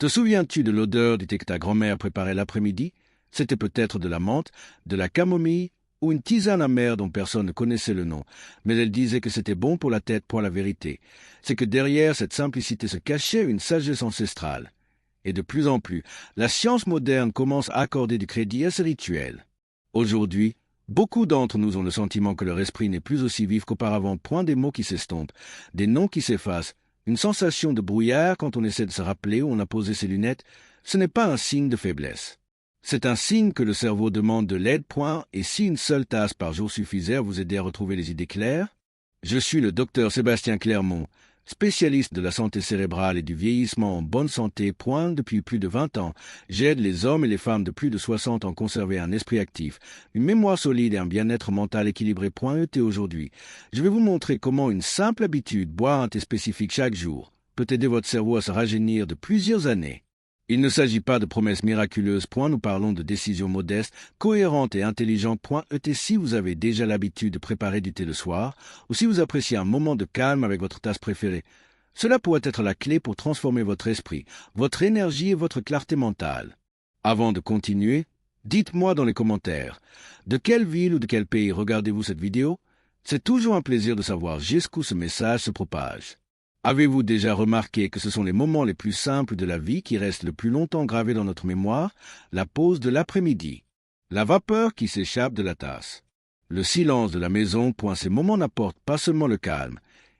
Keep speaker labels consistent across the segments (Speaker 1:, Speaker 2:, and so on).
Speaker 1: Te souviens-tu de l'odeur du thé que ta grand-mère préparait l'après-midi? C'était peut-être de la menthe, de la camomille ou une tisane amère dont personne ne connaissait le nom, mais elle disait que c'était bon pour la tête, pour la vérité. C'est que derrière cette simplicité se cachait une sagesse ancestrale. Et de plus en plus, la science moderne commence à accorder du crédit à ces rituels. Aujourd'hui, beaucoup d'entre nous ont le sentiment que leur esprit n'est plus aussi vif qu'auparavant, point des mots qui s'estompent, des noms qui s'effacent, une sensation de brouillard quand on essaie de se rappeler où on a posé ses lunettes. Ce n'est pas un signe de faiblesse. C'est un signe que le cerveau demande de l'aide, point, et si une seule tasse par jour suffisait à vous aider à retrouver les idées claires? Je suis le docteur Sébastien Clermont, spécialiste de la santé cérébrale et du vieillissement en bonne santé, point, depuis plus de 20 ans. J'aide les hommes et les femmes de plus de 60 ans à conserver un esprit actif, une mémoire solide et un bien-être mental équilibré, point, et aujourd'hui. Je vais vous montrer comment une simple habitude, boire un thé spécifique chaque jour, peut aider votre cerveau à se rajeunir de plusieurs années. Il ne s'agit pas de promesses miraculeuses, point, nous parlons de décisions modestes, cohérentes et intelligentes, point, et si vous avez déjà l'habitude de préparer du thé le soir, ou si vous appréciez un moment de calme avec votre tasse préférée. Cela pourrait être la clé pour transformer votre esprit, votre énergie et votre clarté mentale. Avant de continuer, dites-moi dans les commentaires, de quelle ville ou de quel pays regardez-vous cette vidéo? C'est toujours un plaisir de savoir jusqu'où ce message se propage. Avez-vous déjà remarqué que ce sont les moments les plus simples de la vie qui restent le plus longtemps gravés dans notre mémoire? La pause de l'après-midi, la vapeur qui s'échappe de la tasse, le silence de la maison, point, ces moments n'apportent pas seulement le calme,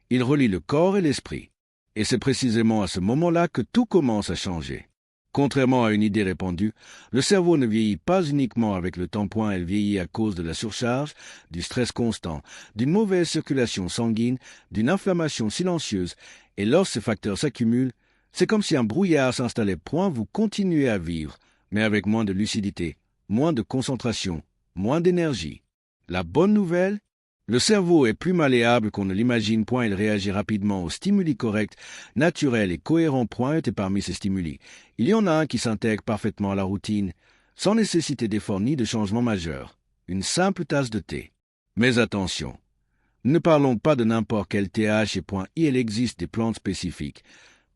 Speaker 1: ils relient le corps et l'esprit. Et c'est précisément à ce moment-là que tout commence à changer. Contrairement à une idée répandue, le cerveau ne vieillit pas uniquement avec le temps, point, elle vieillit à cause de la surcharge, du stress constant, d'une mauvaise circulation sanguine, d'une inflammation silencieuse, et lorsque ces facteurs s'accumulent, c'est comme si un brouillard s'installait, point, vous continuez à vivre, mais avec moins de lucidité, moins de concentration, moins d'énergie. La bonne nouvelle? Le cerveau est plus malléable qu'on ne l'imagine, point, il réagit rapidement aux stimuli corrects, naturels et cohérents, point, et parmi ces stimuli, il y en a un qui s'intègre parfaitement à la routine, sans nécessiter d'effort ni de changement majeur. Une simple tasse de thé. Mais attention, ne parlons pas de n'importe quel TH et point, il existe des plantes spécifiques,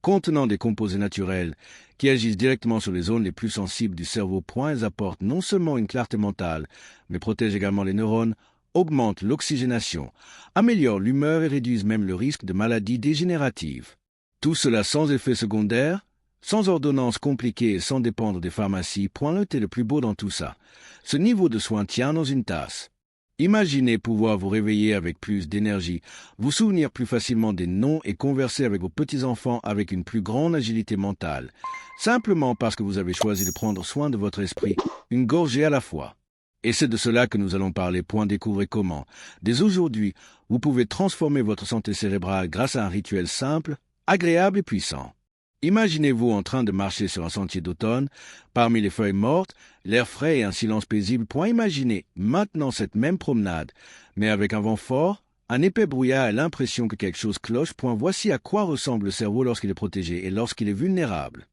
Speaker 1: contenant des composés naturels, qui agissent directement sur les zones les plus sensibles du cerveau, point, elles apportent non seulement une clarté mentale, mais protègent également les neurones, augmentent l'oxygénation, améliorent l'humeur et réduisent même le risque de maladies dégénératives. Tout cela sans effet secondaire, sans ordonnances compliquées et sans dépendre des pharmacies, point, le thé le plus beau dans tout ça. Ce niveau de soin tient dans une tasse. Imaginez pouvoir vous réveiller avec plus d'énergie, vous souvenir plus facilement des noms et converser avec vos petits-enfants avec une plus grande agilité mentale, simplement parce que vous avez choisi de prendre soin de votre esprit, une gorgée à la fois. Et c'est de cela que nous allons parler, point, découvrez comment. Dès aujourd'hui, vous pouvez transformer votre santé cérébrale grâce à un rituel simple, agréable et puissant. Imaginez-vous en train de marcher sur un sentier d'automne, parmi les feuilles mortes, l'air frais et un silence paisible, point, imaginez maintenant cette même promenade, mais avec un vent fort, un épais brouillard et l'impression que quelque chose cloche, point, voici à quoi ressemble le cerveau lorsqu'il est protégé et lorsqu'il est vulnérable.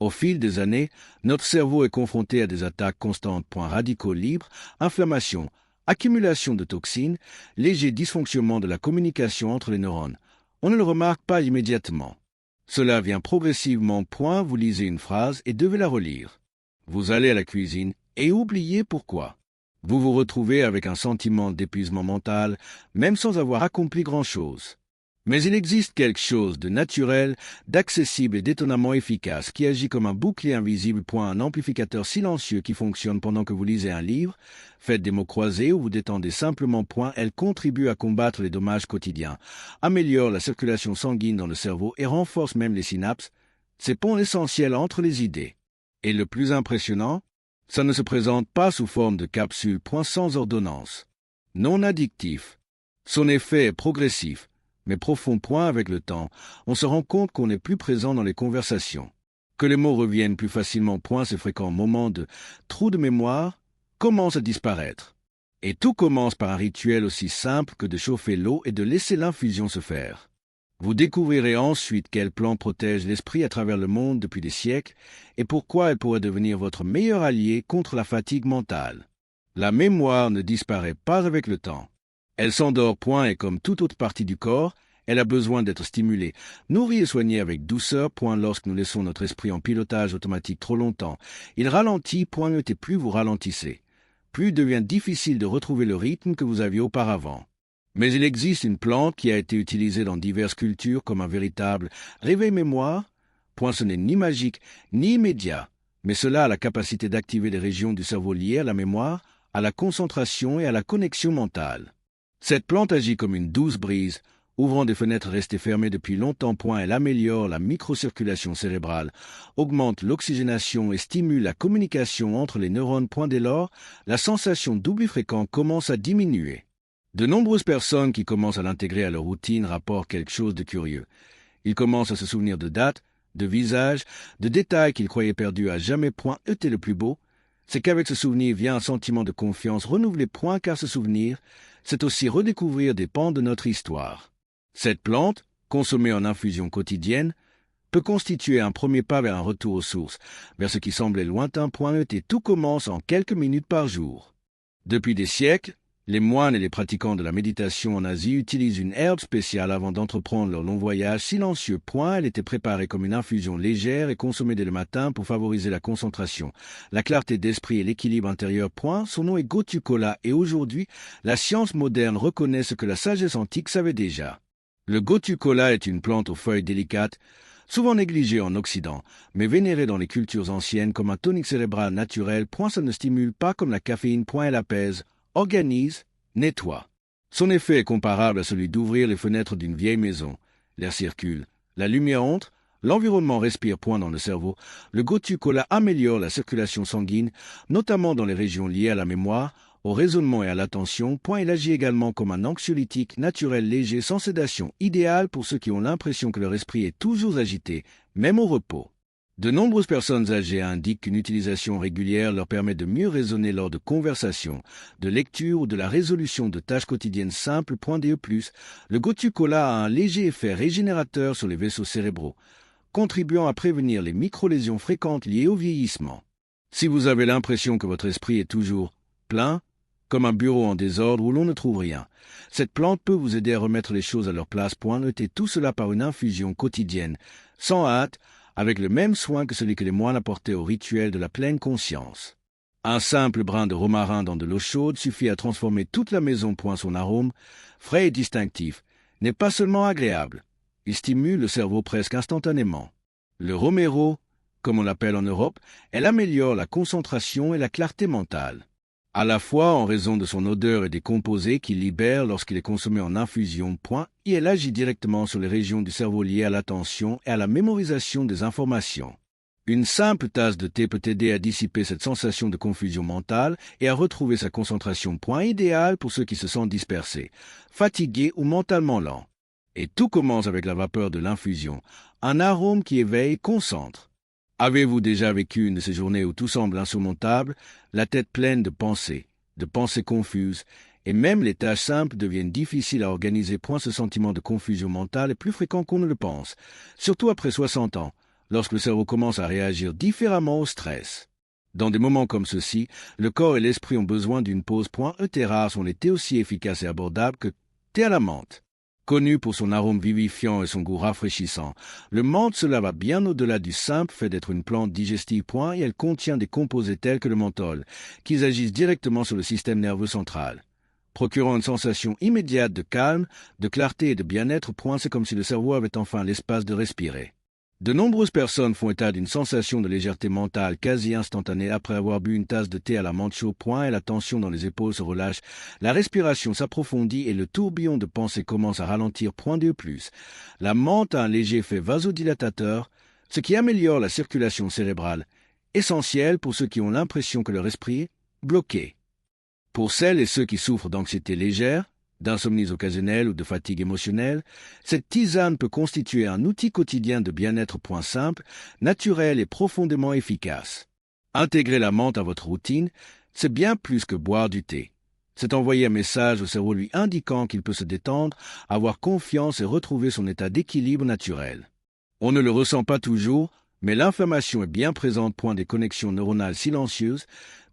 Speaker 1: Au fil des années, notre cerveau est confronté à des attaques constantes, point, radicaux libres, inflammation, accumulation de toxines, léger dysfonctionnement de la communication entre les neurones. On ne le remarque pas immédiatement. Cela vient progressivement, point, vous lisez une phrase et devez la relire. Vous allez à la cuisine et oubliez pourquoi. Vous vous retrouvez avec un sentiment d'épuisement mental, même sans avoir accompli grand-chose. Mais il existe quelque chose de naturel, d'accessible et d'étonnamment efficace qui agit comme un bouclier invisible, point, un amplificateur silencieux qui fonctionne pendant que vous lisez un livre, faites des mots croisés ou vous détendez simplement, point, elle contribue à combattre les dommages quotidiens, améliore la circulation sanguine dans le cerveau et renforce même les synapses, c'est pont essentiel entre les idées. Et le plus impressionnant, ça ne se présente pas sous forme de capsule, point, sans ordonnance. Non addictif. Son effet est progressif, mais profond, point, avec le temps, on se rend compte qu'on est plus présent dans les conversations, que les mots reviennent plus facilement, point, ces fréquents moments de trou de mémoire commencent à disparaître. Et tout commence par un rituel aussi simple que de chauffer l'eau et de laisser l'infusion se faire. Vous découvrirez ensuite quelle plante protège l'esprit à travers le monde depuis des siècles et pourquoi elle pourrait devenir votre meilleur allié contre la fatigue mentale. La mémoire ne disparaît pas avec le temps. Elle s'endort, point, et comme toute autre partie du corps, Elle a besoin d'être stimulée, nourrie et soignée avec douceur, lorsque nous laissons notre esprit en pilotage automatique trop longtemps. Il ralentit, et plus vous ralentissez. Plus il devient difficile de retrouver le rythme que vous aviez auparavant. Mais il existe une plante qui a été utilisée dans diverses cultures comme un véritable réveil mémoire. Ce n'est ni magique, ni immédiat, mais cela a la capacité d'activer des régions du cerveau liées à la mémoire, à la concentration et à la connexion mentale. Cette plante agit comme une douce brise, ouvrant des fenêtres restées fermées depuis longtemps. Elle améliore la microcirculation cérébrale, augmente l'oxygénation et stimule la communication entre les neurones. Dès lors, la sensation d'oubli fréquent commence à diminuer. De nombreuses personnes qui commencent à l'intégrer à leur routine rapportent quelque chose de curieux. Ils commencent à se souvenir de dates, de visages, de détails qu'ils croyaient perdus à jamais. Était le plus beau. C'est qu'avec ce souvenir vient un sentiment de confiance renouvelé. Car ce souvenir, c'est aussi redécouvrir des pans de notre histoire. Cette plante, consommée en infusion quotidienne, peut constituer un premier pas vers un retour aux sources, vers ce qui semblait lointain. Et tout commence en quelques minutes par jour. Depuis des siècles, les moines et les pratiquants de la méditation en Asie utilisent une herbe spéciale avant d'entreprendre leur long voyage silencieux. Elle était préparée comme une infusion légère et consommée dès le matin pour favoriser la concentration, la clarté d'esprit et l'équilibre intérieur. Son nom est Gotu Kola et aujourd'hui, la science moderne reconnaît ce que la sagesse antique savait déjà. Le Gotu Kola est une plante aux feuilles délicates, souvent négligée en Occident, mais vénérée dans les cultures anciennes comme un tonique cérébral naturel. Ça ne stimule pas comme la caféine. Elle apaise, organise, nettoie. Son effet est comparable à celui d'ouvrir les fenêtres d'une vieille maison. L'air circule, la lumière entre, l'environnement respire. Dans le cerveau, le Gotu Kola améliore la circulation sanguine, notamment dans les régions liées à la mémoire, au raisonnement et à l'attention. Il agit également comme un anxiolytique naturel léger sans sédation, idéal pour ceux qui ont l'impression que leur esprit est toujours agité, même au repos. De nombreuses personnes âgées indiquent qu'une utilisation régulière leur permet de mieux raisonner lors de conversations, de lecture ou de la résolution de tâches quotidiennes simples. Le Gotu Kola a un léger effet régénérateur sur les vaisseaux cérébraux, contribuant à prévenir les micro-lésions fréquentes liées au vieillissement. Si vous avez l'impression que votre esprit est toujours plein, comme un bureau en désordre où l'on ne trouve rien, cette plante peut vous aider à remettre les choses à leur place. Notez tout cela par une infusion quotidienne, sans hâte, avec le même soin que celui que les moines apportaient au rituel de la pleine conscience. Un simple brin de romarin dans de l'eau chaude suffit à transformer toute la maison. Son arôme, frais et distinctif, n'est pas seulement agréable, il stimule le cerveau presque instantanément. Le romero, comme on l'appelle en Europe, elle améliore la concentration et la clarté mentale. À la fois en raison de son odeur et des composés qu'il libère lorsqu'il est consommé en infusion. Et elle agit directement sur les régions du cerveau liées à l'attention et à la mémorisation des informations. Une simple tasse de thé peut aider à dissiper cette sensation de confusion mentale et à retrouver sa concentration. Idéal pour ceux qui se sentent dispersés, fatigués ou mentalement lents. Et tout commence avec la vapeur de l'infusion, un arôme qui éveille, concentre. Avez-vous déjà vécu une de ces journées où tout semble insurmontable, la tête pleine de pensées confuses, et même les tâches simples deviennent difficiles à organiser. Ce sentiment de confusion mentale est plus fréquent qu'on ne le pense, surtout après 60 ans, lorsque le cerveau commence à réagir différemment au stress. Dans des moments comme ceux-ci, le corps et l'esprit ont besoin d'une pause. Thé rares sont les thés aussi efficaces et abordables que thé à la menthe. Connu pour son arôme vivifiant et son goût rafraîchissant, le menthe cela va bien au-delà du simple fait d'être une plante digestive. Et elle contient des composés tels que le menthol, qui agissent directement sur le système nerveux central, procurant une sensation immédiate de calme, de clarté et de bien-être. C'est comme si le cerveau avait enfin l'espace de respirer. De nombreuses personnes font état d'une sensation de légèreté mentale quasi instantanée après avoir bu une tasse de thé à la menthe chaude. Et la tension dans les épaules se relâche, la respiration s'approfondit et le tourbillon de pensée commence à ralentir. La menthe a un léger effet vasodilatateur, ce qui améliore la circulation cérébrale, essentiel pour ceux qui ont l'impression que leur esprit est bloqué. Pour celles et ceux qui souffrent d'anxiété légère, d'insomnies occasionnelles ou de fatigue émotionnelle, cette tisane peut constituer un outil quotidien de bien-être. Simple, naturel et profondément efficace. Intégrer la menthe à votre routine, c'est bien plus que boire du thé. C'est envoyer un message au cerveau lui indiquant qu'il peut se détendre, avoir confiance et retrouver son état d'équilibre naturel. On ne le ressent pas toujours, mais l'inflammation est bien présente. Des connexions neuronales silencieuses,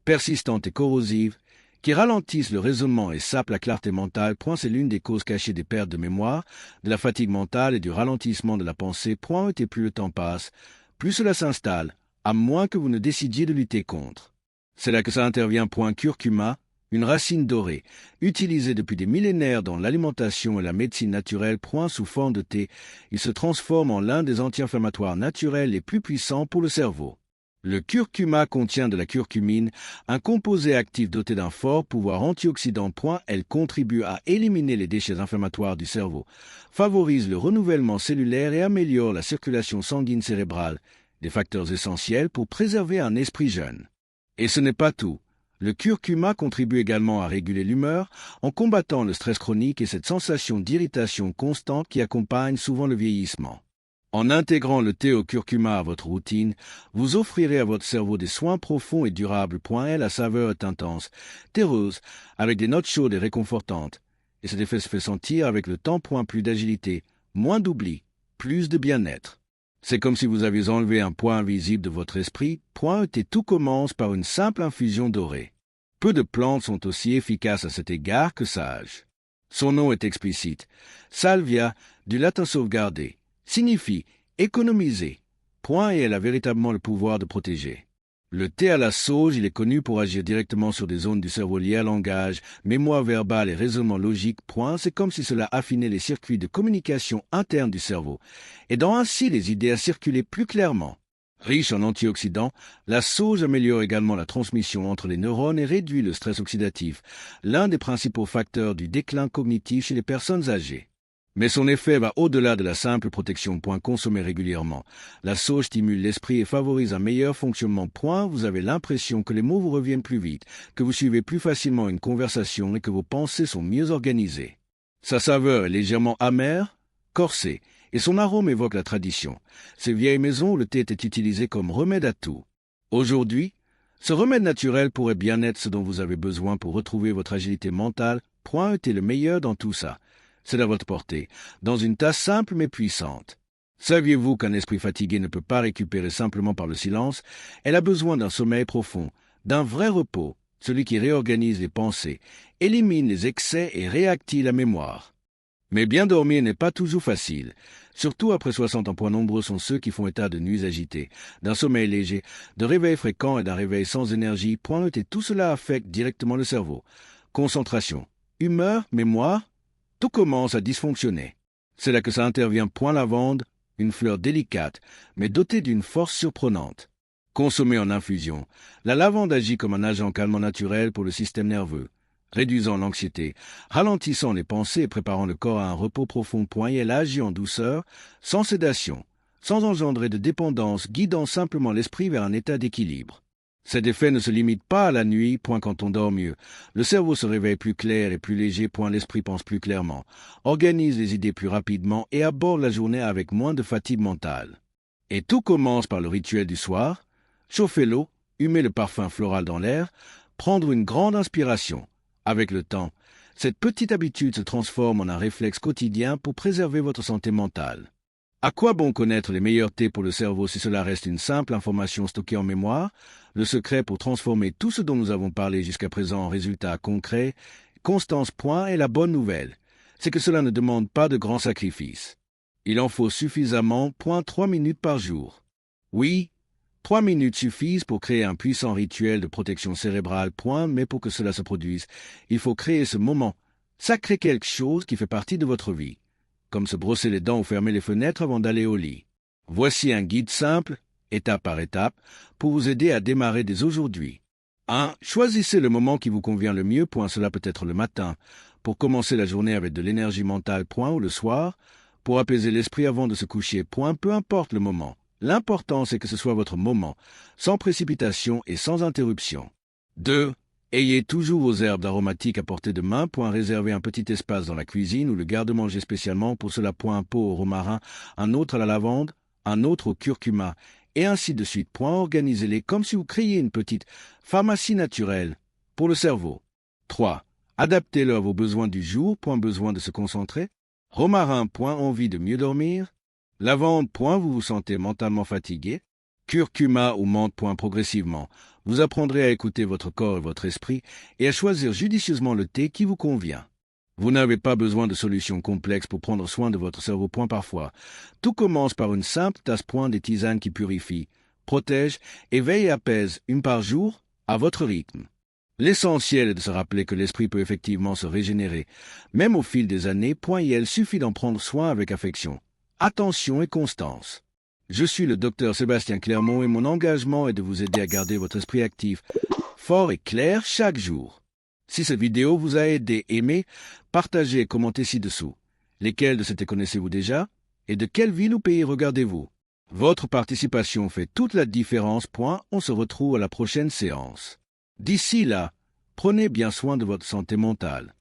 Speaker 1: persistantes et corrosives, qui ralentissent le raisonnement et sapent la clarté mentale. C'est l'une des causes cachées des pertes de mémoire, de la fatigue mentale et du ralentissement de la pensée. Et plus le temps passe, plus cela s'installe, à moins que vous ne décidiez de lutter contre. C'est là que ça intervient. Curcuma, une racine dorée, utilisée depuis des millénaires dans l'alimentation et la médecine naturelle. Sous forme de thé, il se transforme en l'un des anti-inflammatoires naturels les plus puissants pour le cerveau. Le curcuma contient de la curcumine, un composé actif doté d'un fort pouvoir antioxydant. Elle contribue à éliminer les déchets inflammatoires du cerveau, favorise le renouvellement cellulaire et améliore la circulation sanguine cérébrale, des facteurs essentiels pour préserver un esprit jeune. Et ce n'est pas tout. Le curcuma contribue également à réguler l'humeur en combattant le stress chronique et cette sensation d'irritation constante qui accompagne souvent le vieillissement. En intégrant le thé au curcuma à votre routine, vous offrirez à votre cerveau des soins profonds et durables. La saveur est intense, terreuse, avec des notes chaudes et réconfortantes. Et cet effet se fait sentir avec le temps. Plus d'agilité, moins d'oubli, plus de bien-être. C'est comme si vous aviez enlevé un poids invisible de votre esprit. Et tout commence par une simple infusion dorée. Peu de plantes sont aussi efficaces à cet égard que Sage. Son nom est explicite. Salvia, du latin sauvegarder, signifie économiser. Et elle a véritablement le pouvoir de protéger. Le thé à la sauge, il est connu pour agir directement sur des zones du cerveau liées à langage, mémoire verbale et raisonnement logique. C'est comme si cela affinait les circuits de communication interne du cerveau, aidant ainsi les idées à circuler plus clairement. Riche en antioxydants, la sauge améliore également la transmission entre les neurones et réduit le stress oxydatif, l'un des principaux facteurs du déclin cognitif chez les personnes âgées. Mais son effet va au-delà de la simple protection. Consommée régulièrement, la sauge stimule l'esprit et favorise un meilleur fonctionnement. Vous avez l'impression que les mots vous reviennent plus vite, que vous suivez plus facilement une conversation et que vos pensées sont mieux organisées. Sa saveur est légèrement amère, corsée, et son arôme évoque la tradition. Ces vieilles maisons où le thé était utilisé comme remède à tout. Aujourd'hui, ce remède naturel pourrait bien être ce dont vous avez besoin pour retrouver votre agilité mentale. Est le meilleur dans tout ça. C'est à votre portée, dans une tasse simple mais puissante. Saviez-vous qu'un esprit fatigué ne peut pas récupérer simplement par le silence? Elle a besoin d'un sommeil profond, d'un vrai repos, celui qui réorganise les pensées, élimine les excès et réactive la mémoire. Mais bien dormir n'est pas toujours facile. Surtout après 60 ans. Nombreux sont ceux qui font état de nuits agitées, d'un sommeil léger, de réveils fréquents et d'un réveil sans énergie. Et tout cela affecte directement le cerveau. Concentration, humeur, mémoire, tout commence à dysfonctionner. C'est là que ça intervient. Lavande, une fleur délicate, mais dotée d'une force surprenante. Consommée en infusion, la lavande agit comme un agent calmant naturel pour le système nerveux, réduisant l'anxiété, ralentissant les pensées et préparant le corps à un repos profond. Et elle agit en douceur, sans sédation, sans engendrer de dépendance, guidant simplement l'esprit vers un état d'équilibre. Cet effet ne se limite pas à la nuit. Quand on dort mieux, le cerveau se réveille plus clair et plus léger. L'esprit pense plus clairement, organise les idées plus rapidement et aborde la journée avec moins de fatigue mentale. Et tout commence par le rituel du soir. Chauffer l'eau, humer le parfum floral dans l'air, prendre une grande inspiration. Avec le temps, cette petite habitude se transforme en un réflexe quotidien pour préserver votre santé mentale. À quoi bon connaître les meilleurs thés pour le cerveau si cela reste une simple information stockée en mémoire? Le secret pour transformer tout ce dont nous avons parlé jusqu'à présent en résultats concrets, constance. Et la bonne nouvelle, c'est que cela ne demande pas de grands sacrifices. Il en faut suffisamment. 3 minutes par jour. Oui, 3 minutes suffisent pour créer un puissant rituel de protection cérébrale. Mais pour que cela se produise, il faut créer ce moment, sacrer quelque chose qui fait partie de votre vie, comme se brosser les dents ou fermer les fenêtres avant d'aller au lit. Voici un guide simple, étape par étape, pour vous aider à démarrer dès aujourd'hui. 1. Choisissez le moment qui vous convient le mieux. Cela peut être le matin, pour commencer la journée avec de l'énergie mentale. Ou le soir, pour apaiser l'esprit avant de se coucher. Peu importe le moment. L'important, c'est que ce soit votre moment, sans précipitation et sans interruption. 2. Ayez toujours vos herbes aromatiques à portée de main. Réservez un petit espace dans la cuisine ou le garde-manger spécialement pour cela. Un pot au romarin, un autre à la lavande, un autre au curcuma, et ainsi de suite. Organisez-les comme si vous créiez une petite pharmacie naturelle pour le cerveau. 3. Adaptez-le à vos besoins du jour. Besoin de se concentrer. Romarin. Envie de mieux dormir. Lavande. Vous vous sentez mentalement fatigué. Curcuma ou menthe progressivement. Vous apprendrez à écouter votre corps et votre esprit et à choisir judicieusement le thé qui vous convient. Vous n'avez pas besoin de solutions complexes pour prendre soin de votre cerveau parfois. Tout commence par une simple tasse des tisanes qui purifient, protègent, éveillent et apaisent, une par jour, à votre rythme. L'essentiel est de se rappeler que l'esprit peut effectivement se régénérer. Même au fil des années, il suffit d'en prendre soin avec affection, attention et constance. Je suis le docteur Sébastien Clermont et mon engagement est de vous aider à garder votre esprit actif, fort et clair chaque jour. Si cette vidéo vous a aidé, aimé, partagez et commentez ci-dessous. Lesquels de ces connaissez-vous déjà? Et de quelle ville ou pays regardez-vous? Votre participation fait toute la différence. On se retrouve à la prochaine séance. D'ici là, prenez bien soin de votre santé mentale.